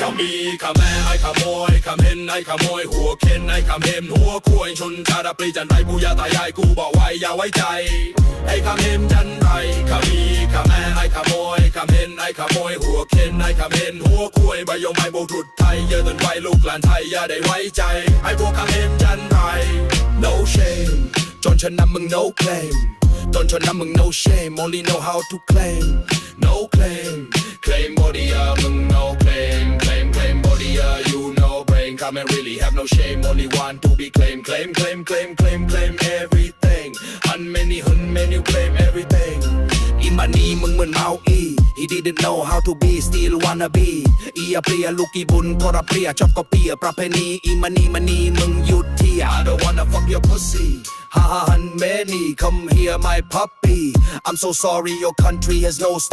ขมีขแม่ไอ้ขโมยขเห็นไอ้ขโมยหัวเข็นไอ้ขเห็มหัวคุยชนชาดาปรีจันไรปู่ย่าตายายกูบอกไว้อย่าไว้ใจไอ้ขเห็มจันไรขมีขแม่ไอ้ขโมยขเห็นไอ้ขโมยหัวเข็นไอ้ขเห็นหัวคุยใบยงใบโบกถุดไทยเยอะจนไว้ลูกหลานไทยอย่าได้ไว้ใจไอ้พวกขเห็มจันไร no shame จนฉันนำมึง no claim จนฉันนำมึง no shame only know how to claim no claim claim bodyมึง no claim claim body you no brain come and really have no shame only want to be claim claim everything hun many claim everything อีมันนี่มึงเหมือนเมาอี he didn't know how to be still wanna be อีเปรียลูกอีบุญก็รับเปรียชอบก็เปียประเพณีอีมันนี่มึงหยุดเที่ย I don't wanna fuck your pussy ha ha hun many come here my puppy I'm so sorry your country has no story